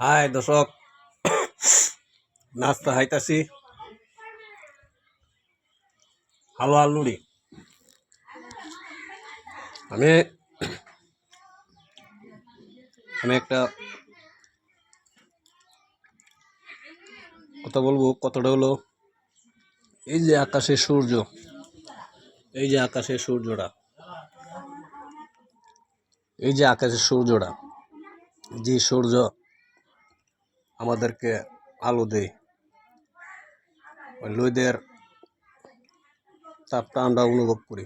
High দর্শক, নাস্তা খাইতাছি হালুয়া লুড়ি। আমি আমি একটা কথা বলবো। কথাটা হলো, এই যে আকাশে সূর্য, এই যে আকাশের সূর্যটা, এই যে আকাশের সূর্যটা, যে সূর্য আমাদেরকে আলো দেয়, ওই লোদের তাপটা আমরা অনুভব করি।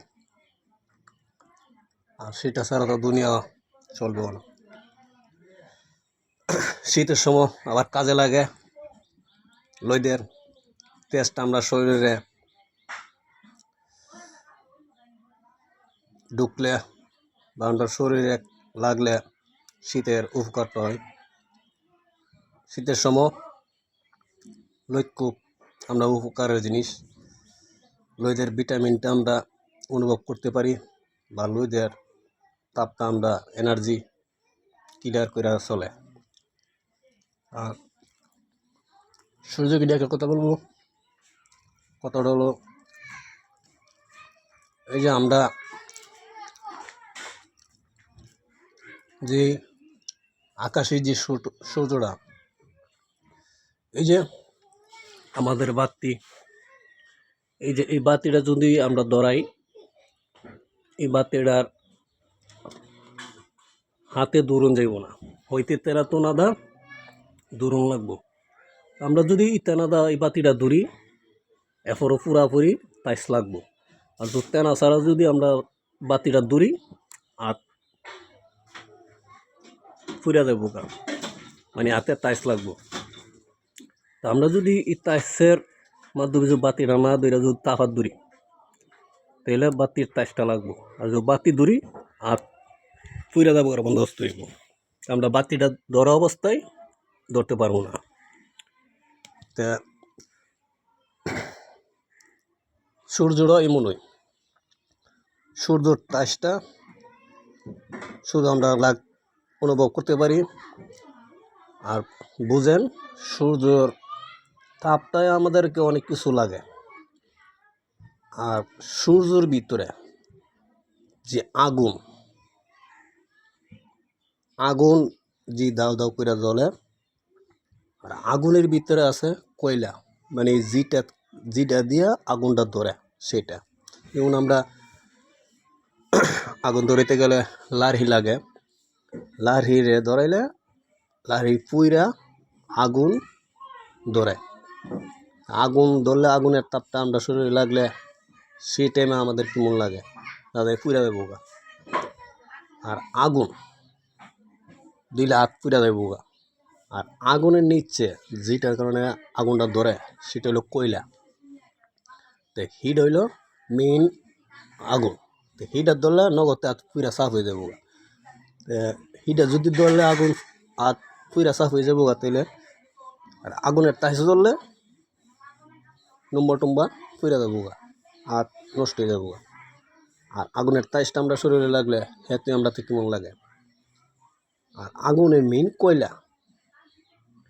আর সেটা ছাড়া তো দুনিয়া চলবে না। শীতের সময় আবার কাজে লাগে লোদের তেজটা আমরা শরীরে ঢুকলে বা আমরা শরীরে লাগলে শীতের উপকারটা হয়। শীতের সময় লোদ খুব আমরা উপকারের জিনিস। লোদের ভিটামিনটা আমরা অনুভব করতে পারি, বা লোদের তাপটা আমরা এনার্জি ক্লিয়ার করে চলে। আর সূর্যকে নিয়ে একটা কথা বলবো। কথাটা হলো, এই যে আমরা যে আকাশে যে সূর্যটা, এই যে আমাদের বাতি, এই যে এই বাতিটা যদি আমরা ধরাই, এই বাতিটার হাতে দূরণ যাইব না, হইতে তেরা তো নাদা দূরণ লাগবো। আমরা যদি তেনাদা এই বাতিটা ধরি, এরপরও পুরাপুরি টাইস লাগবো। আর তেনা ছাড়া যদি আমরা বাতিটা ধরি, আর ফুরা যাবো, মানে হাতে টাইস লাগবো। তা আমরা যদি এই টাইসের মাধ্যমে যদি বাতিটা না ধরে যদি তাপাত ধরি, তাহলে বাতির টাইসটা লাগবো। আর যদি বাতি ধরি, আর ফুরা যাবো, আর বন্ধ হইব। আমরা বাতিটা ধরা অবস্থায় ধরতে পারবো না। তা সূর্যটা এমন হয়, সূর্যর টাইসটা শুধু আমরা অনুভব করতে পারি। আর বুঝেন, সূর্যর তাপটাই আমাদেরকে অনেক কিছু লাগে। আর সূর্যের ভিতরে যে আগুন আগুন যে দাও দাও করে জ্বলে, আর আগুনের ভিতরে আছে কয়লা, মানে যেটা যেটা দিয়া আগুনটা ধরে সেটা। যেমন আমরা আগুন ধরাইতে গেলে লাঠি লাগে, লাঠিরে ধরাইলে লাঠি পুইরা আগুন ধরে। আগুন ধরলে আগুনের তাপটা আমরা শরীরে লাগলে সেই টাইমে আমাদের কেমন লাগে, তাদের পুইরা দেবো গা। আর আগুন দিলে হাত পুইরা দেবো গা। আর আগুনের নিচে যেটার কারণে আগুনটা ধরে সেটা হলো কয়লা। তো হিট হইল মেইন আগুন। তো হিটার ধরলে নগদে হাত পুইরা সাফ হয়ে যাবো গা। হিটার যদি ধরলে আগুন হাত পুইরা সাফ হয়ে যাবো গা তাইলে। আর আগুনের টাইসে ধরলে নম্বর টুম্বা পুইরা যাবো গা, হাত নষ্ট হয়ে যাবো গা। আর আগুনের তাইসটা আমরা শরীরে লাগলে হেতে আমরা তো কেমন লাগে। আর আগুনের মেইন কয়লা,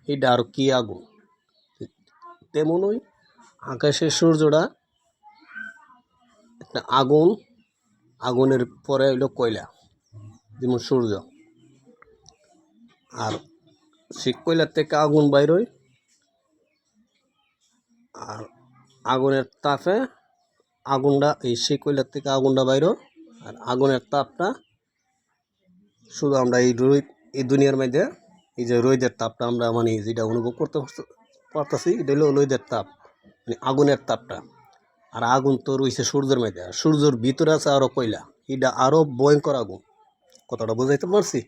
এটা আর কি আগুন। তেমনই আকাশের সূর্যটা একটা আগুন, আগুনের পরে হইল কয়লা, যেমন সূর্য। আর সেই কয়লার থেকে আগুন বাইর হয়, আর আগুনের তাপে আগুনটা সেই কয়লার থেকে আগুনটা বাইর হয়। আর আগুনের তাপটা শুধু আমরা এই দুনিয়ার মধ্যে এই যে রোদের তাপটা আমরা মানে যেটা অনুভব করতে পারতেছি, এটা হলো রোদের তাপ, মানে আগুনের তাপটা। আর আগুন তো রয়েছে সূর্যের মধ্যে, আর সূর্যের ভিতরে আছে আরও কয়লা, এটা আরও ভয়ঙ্কর আগুন। কথাটা বুঝাইতে পারছি?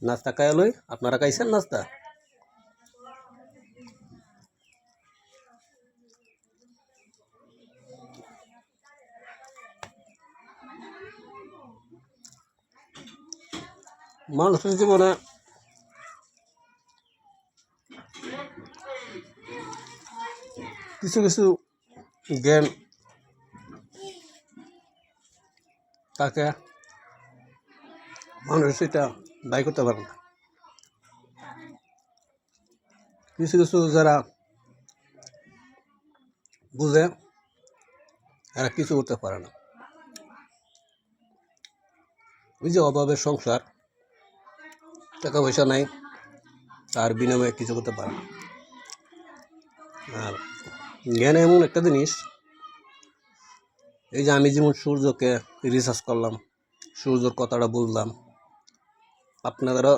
নাস্তা খাইয়া লই, আপনারা খাইছেন নাস্তা? মানুষের জীবনে কিছু কিছু জ্ঞান তাকে মানুষ সেটা দায়ী করতে পারে না। কিছু কিছু যারা বুঝে এরা কিছু করতে পারে না। ওই যে অভাবের সংসার, টাকা পয়সা নাই, তার বিনিময়ে কিছু করতে পারে না। আর জ্ঞান এমন একটা জিনিস, এই যে আমি যেমন সূর্যকে রিসার্চ করলাম, সূর্যর কথাটা বুঝলাম, আপনাদেরও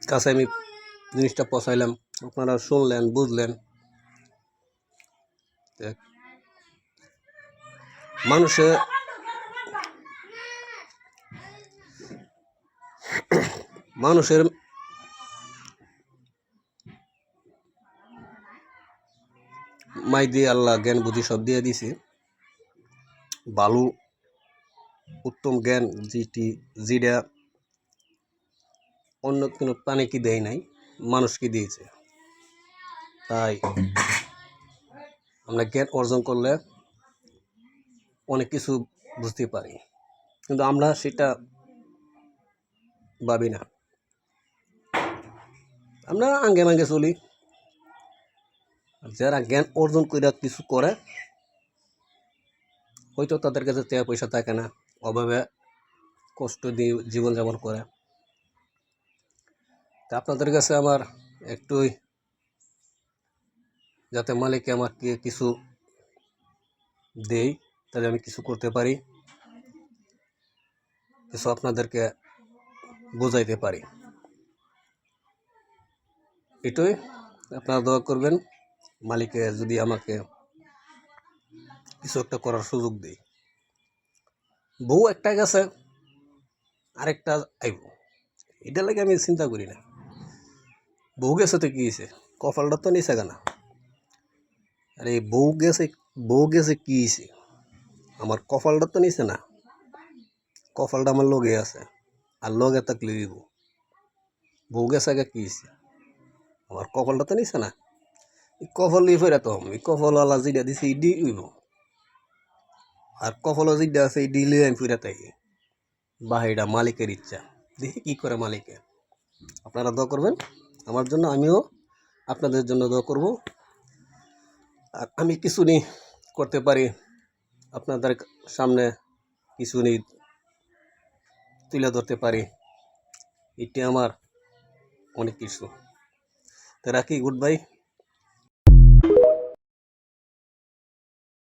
কাছে আমি জিনিসটা পৌঁছাইলাম, আপনারা শুনলেন, বুঝলেন। মানুষের মানুষের মাই দিয়ে আল্লাহ জ্ঞান বুদ্ধি সব দিয়ে দিছি। ভালো উত্তম জ্ঞান যেটা অন্য কোনো প্রাণীকে দেয় নাই, মানুষকে দিয়েছে। তাই আমরা জ্ঞান অর্জন করলে অনেক কিছু বুঝতে পারি, কিন্তু আমরা সেটা ভাবি না। আমরা আঙ্গে মাঙ্গে চলি। যারা জ্ঞান অর্জন করে কিছু করে, হয়তো তাদের কাছে টাকা পয়সা থাকে না, অভাবে কষ্ট দিয়ে জীবনযাপন করে। তা আপনাদের কাছে আমার একটুই, যাতে মালিক আমাকে কিছু দেই, তাহলে আমি কিছু করতে পারি, কিছু আপনাদেরকে বোঝাইতে পারি। এটাই আপনারা দোয়া করবেন, মালিকে যদি আমাকে কিছু একটা করার সুযোগ দেয়। বউ একটা গেছে, আরেকটা আইব, এটা লাগে আমি চিন্তা করি না। বউ গেছে তো কি হয়েছে, কপালটা তো নিচে গানা। আরে বউ গেছে কি হয়েছে, আমার কপালটা তো নিচে না। কপালটা আমার লগে আছে, আর লগে থাকলে দিব। বউ গেছে আগে কি হয়েছে, আমার কপালটা তো নিচে না। কপাল দিয়ে ফেরা তো আমি কপালওয়ালা যেটা দিছি ইডি উইব, আর কপালও যেটা আছে ইডি লিয়ে আমি ফিরে থাকি। বাহিরা মালিকের ইচ্ছা, দেখি কি করে মালিকে। আপনারা দোয়া করবেন আমার জন্য, আমিও আপনাদের জন্য দোয়া করব। আর আমি কিছু নি করতে পারি, আপনাদের সামনে কিছু নি তুলে ধরতে পারি, এটা আমার অনেক কিছু। তো রাখি, গুড বাই।